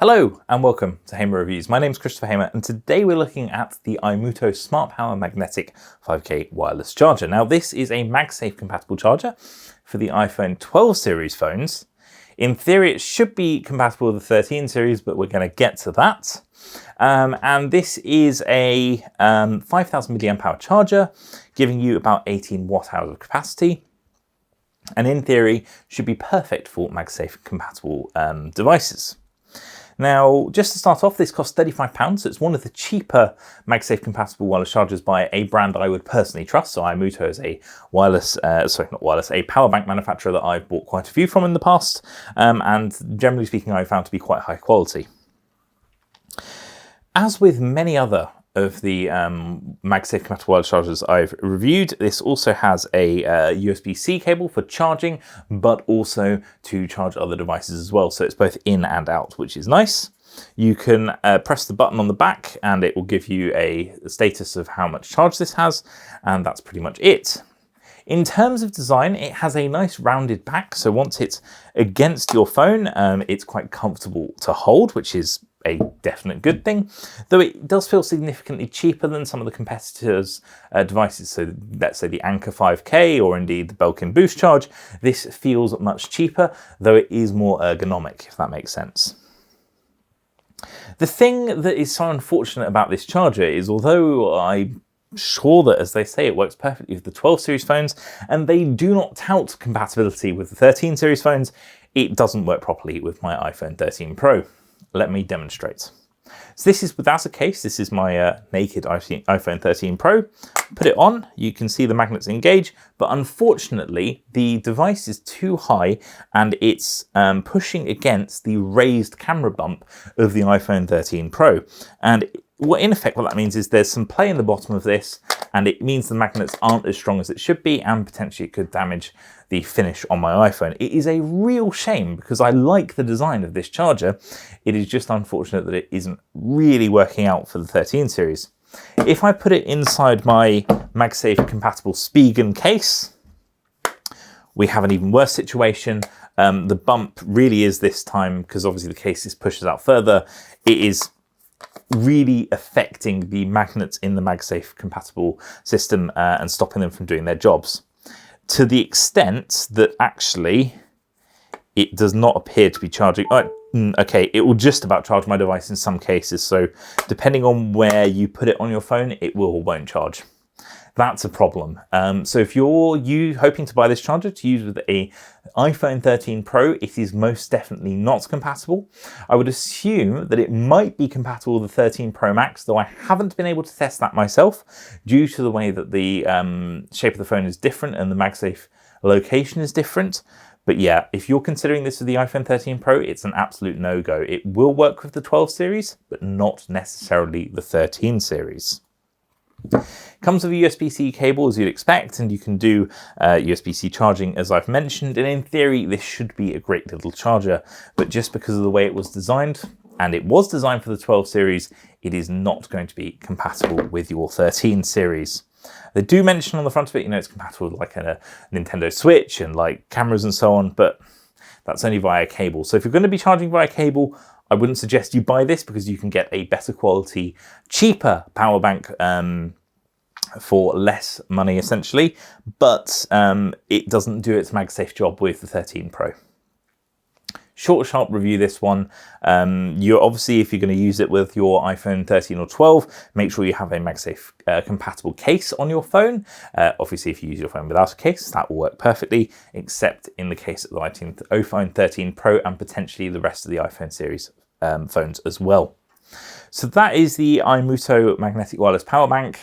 Hello and welcome to Hamer Reviews. My name is Christopher Hamer and today we're looking at the imuto Smart Power Magnetic 5K wireless charger. Now this is a MagSafe compatible charger for the iPhone 12 series phones. In theory it should be compatible with the 13 series, but we're going to get to that. And this is a 5000 milliamp hour charger giving you about 18 watt hours of capacity. And in theory should be perfect for MagSafe compatible devices. Now, just to start off, this costs £35, so it's one of the cheaper MagSafe compatible wireless chargers by a brand I would personally trust. So imuto is a a power bank manufacturer that I've bought quite a few from in the past, and generally speaking, I've found to be quite high quality. As with many other of the MagSafe compatible wireless chargers I've reviewed, this also has a USB-C cable for charging, but also to charge other devices as well. So it's both in and out, which is nice. You can press the button on the back and it will give you a status of how much charge this has, and that's pretty much it. In terms of design, it has a nice rounded back, so once it's against your phone, it's quite comfortable to hold, which is a definite good thing, though it does feel significantly cheaper than some of the competitors' devices. So let's say the Anker 5K or indeed the Belkin Boost Charge. This feels much cheaper, though it is more ergonomic, if that makes sense. The thing that is so unfortunate about this charger is, although I'm sure that, as they say, it works perfectly with the 12 series phones, and they do not tout compatibility with the 13 series phones, it doesn't work properly with my iPhone 13 Pro. Let me demonstrate. So this is without a case. This is my naked iPhone 13 Pro. Put it on, you can see the magnets engage, but unfortunately the device is too high and it's pushing against the raised camera bump of the iPhone 13 Pro. And in effect what that means is there's some play in the bottom of this, and it means the magnets aren't as strong as it should be, and potentially it could damage the finish on my iPhone. It is a real shame because I like the design of this charger. It is just unfortunate that it isn't really working out for the 13 series. If I put it inside my MagSafe compatible Spigen case, we have an even worse situation. The bump really is this time, because obviously the case pushes out further, it is really affecting the magnets in the MagSafe compatible system and stopping them from doing their jobs, to the extent that actually it does not appear to be charging. Okay, it will just about charge my device in some cases, so depending on where you put it on your phone, it will or won't charge. That's a problem. So if you're hoping to buy this charger to use with a iPhone 13 Pro, it is most definitely not compatible. I would assume that it might be compatible with the 13 Pro Max, though I haven't been able to test that myself due to the way that the shape of the phone is different and the MagSafe location is different. But yeah, if you're considering this with the iPhone 13 Pro, it's an absolute no-go. It will work with the 12 series, but not necessarily the 13 series. Comes with a USB-C cable as you'd expect, and you can do USB-C charging as I've mentioned, and in theory this should be a great little charger, but just because of the way it was designed, and it was designed for the 12 series, it is not going to be compatible with your 13 series. They do mention on the front of it, it's compatible with like a Nintendo Switch and like cameras and so on, but that's only via cable. So if you're going to be charging via cable, I wouldn't suggest you buy this, because you can get a better quality, cheaper power bank for less money essentially, but it doesn't do its MagSafe job with the 13 Pro. Short, sharp review this one. You're obviously, if you're going to use it with your iPhone 13 or 12, make sure you have a MagSafe compatible case on your phone. Obviously, if you use your phone without a case, that will work perfectly, except in the case of the iPhone 13 Pro and potentially the rest of the iPhone series phones as well. So that is the imuto magnetic wireless power bank.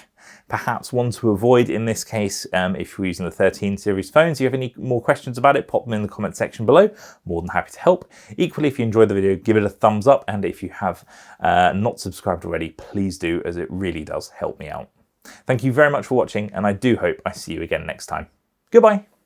Perhaps one to avoid in this case if you're using the 13 series phones. If you have any more questions about it, pop them in the comment section below. More than happy to help. Equally, if you enjoyed the video, give it a thumbs up, and if you have not subscribed already, please do, as it really does help me out. Thank you very much for watching, and I do hope I see you again next time. Goodbye.